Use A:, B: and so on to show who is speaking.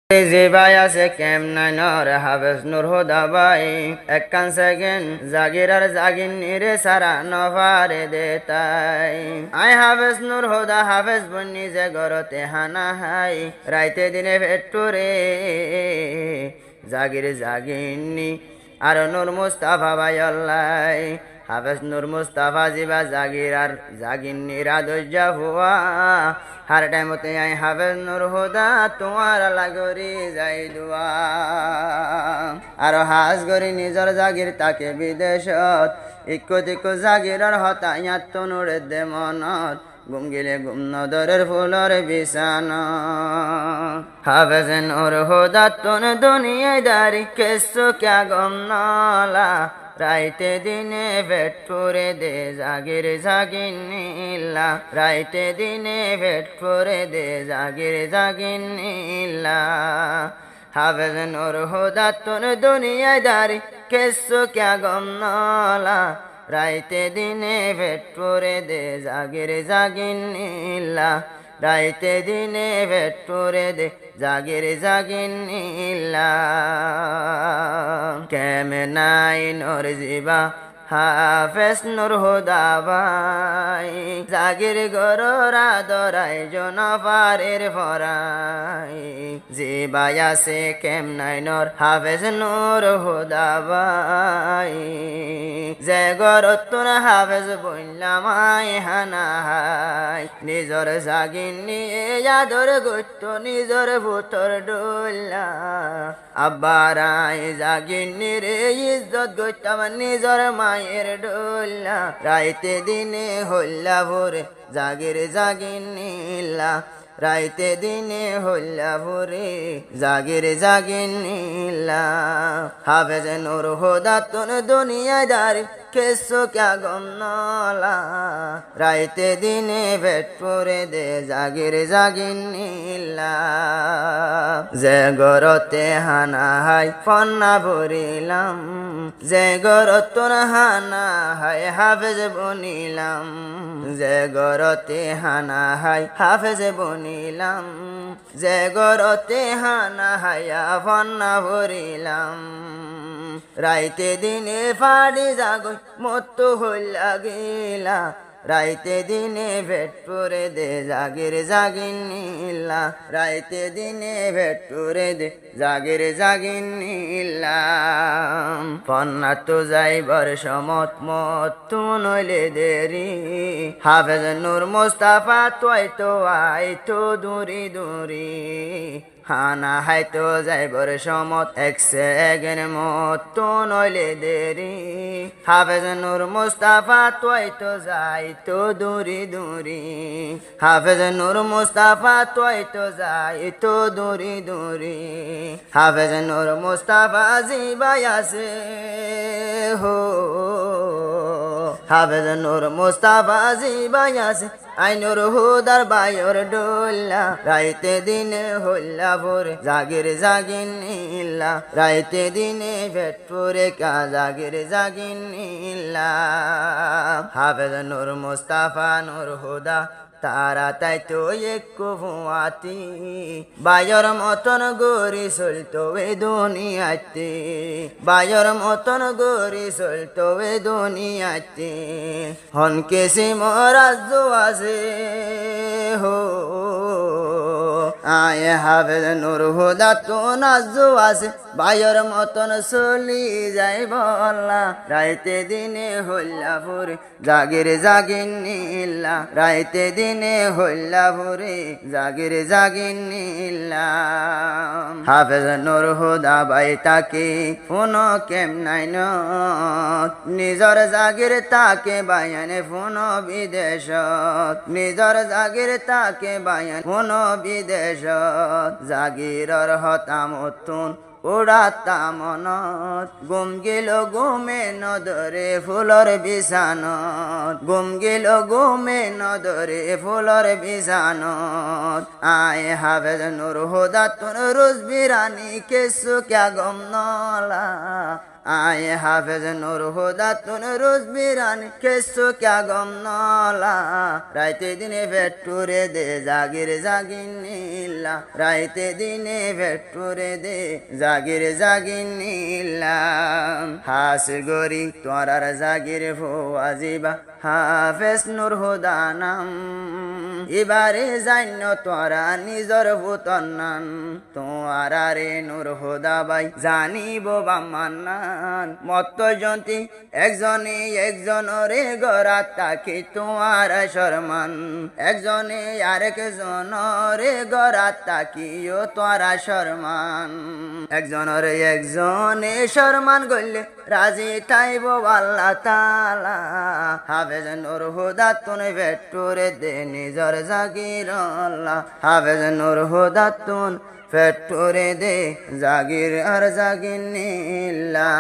A: জিবাই আছে কেম নাই নর হাফেজ নুর হুদা বাই একখান সেকেন্ড জাগির আর জাগিন নিরে সারা নভারে দে তাই আই হাফেজ নুর হুদা হাফেজ বন্নি যে গরতে হানা হাই রাইতে দিনে ভেট্টুরে জাগির জাগিননি আর নূর মুস্তাফা ভাই আল্লাহ হাফেজ নূর মুস্তাফা জিবা জাগির আর জাগিন্নি রাদুজ্জা হুয়া হার টাইমতে আই হাফেজ নূর হুদা তোমার লাগরি যাই দুয়া আর হাজ গরি নিজর জাগির তাকে বিদেশত ইকো জাগিরর হতা ইয়াত তনুরে দে মনত গুম গিলে গুম নদরের ফুলর বিছানা হাফেজ নূর হুদা তুন দুনিয়ায় দারি কেসু ক্যা গম নালা রাইতে দিনে ভেট করে দে জাগির জাগিনিল্লা রাইতে দিনে ভেট করে দে জাগির জাগিনিল্লা হাফেজ নূর হুদা তুন দুনিয়ায় দারি কেসু ক্যা গম নালা রাইতে দিনে ভেট করে দে জাগির জাগিনিল্লা রাইতে দিনে ভেট করে দে জাগির জাগিনিল্লা কেমনাই নূর জিবা হাফেজ নূর হুদা ভাই জাগির গররা দরাই জনপারের ফরাই জিবাই আছে কেমনাই নূর হাফেজ নূর হুদা ভাই যে গরত তোর হাফেজ বললাম আই হানা হাই নিজর জাগিন নিয়ে যাদর গুত্ত নিজর ভূতর ডোল্লা আব্বারাই জাগিন রে ইজ্জত গইতাম নিজর মায়ের ডোল্লা রাইতে দিনে হল্লা ভোরে জাগির জাগিনিল্লা রাইতে দিনে হল্লা ভোরে জাগির জাগিনিল্লা হাফেজ নূর হুদা তুন দুনিয়ায় দারি কেসো ক্যা গম নালা রাইতে দিনে ভেট করে দে জাগির জাগিনিল্লা যে গরতে হানা হাই ফন্না ভরিলাম যে গরত হানা হাই হাফেজ বনিলাম যে গরতে হানা হাই হাফেজ বনিলাম যে গরতে হানা হাইয়া ফন্না ভরিলাম রাইতে দিনে ফাড়ি জাগই মতো হইলা গেলা রাইতে দিনে ভেট করে দে জাগির জাগিনিল্লা রাইতে দিনে ভেট করে দে জাগির জাগিনিল্লা পন্না তো যাইবার সমত মত তু নইলে দেরি হাফেজ নূর মুস্তাফা তুই তো আই তো দূরি দূরি হানা হাই তো যাইবার সমত এক সেকেন্ড মত তো নইলে দেরি হাফেজ নূর মুস্তাফা তুই তো যাই তো দূরি দূরি হাফেজ নূর মুস্তাফা তুই তো যাই তো দূরি দূরি হাফেজ নূর মুস্তাফা জিবাই আছে হো হাফেজ নূর মুস্তাফা জিবাই আছে আই নূর হুদার বায়র ডোল্লা রাইতে দিনে হল্লা ভোরে জাগির জাগিনিল্লা রাইতে দিনে ভেট করে কা জাগির জাগিনিল্লা হাফেজ নূর মুস্তাফা নূর হুদা তারা তাই তো একটু ভুয়াতি বায়র মতন গরি চলতো এ দুনিয়াতে বায়র মতন গরি চলতো এ দুনিয়াতে হন কেসি মরাজ আছে হো আয় হাফেজ নূর হুদা তো নাজু আছে বায়র মতন চলি যাই বল্লা রাইতে দিনে হল্লা ভোরে জাগির জাগিনিল্লা রাইতে দিনে হল্লা ভোরে জাগির জাগিনিল্লা হাফেজ নূর হুদা বাই তাকে ফোনো কেম নাই নিজর জাগির তাকে বায়ানে ফোনো বিদেশত নিজর জাগির তাকে বায়ান ফোনো বিদেশত জাগিরর হতামতুন উড়াতা মনত গুম গেল গুমে নদরে ফুলর বিছানত গুম গেল গুমে নদরে ফুলর বিছানত আয় হাফেজ নূর হুদা তুন রোজ বিরানি কেসু ক্যা গম নলা আয় হাফেজ নূর হুদা তুন রোজ বিরানি কেসো ক্যা গম নলা রাইতে দিনে ভেট্টুরে দে জাগির জাগিন নীলা রাইতে দিনে ভেট্টুরে দে জাগির জাগিন নীলা হাস গরি তোরার জাগির ভুয়া জিবা হাফেজ নূর হুদা নাম এবারে জান্য তোরা নিজর ভূতন নান তোয়ারে নূর হুদা বাই জানিব বামান্নান মত্ত জন্তি একজনে একজনরে গড়া তাকে তোমার শরমান একজনে আরেকজনরে গড়া তাকিও তোরা শরমান একজনরে একজনে শরমান গলে রাজি তাইব আল্লাহ তাআলা হাফেজ নূর হুদা তুন ভেট্টুরে দে নিজর জাগির আল্লাহ হাফেজ নূর হুদা তুন ভেট্টুরে দে জাগির আর জাগির নীলা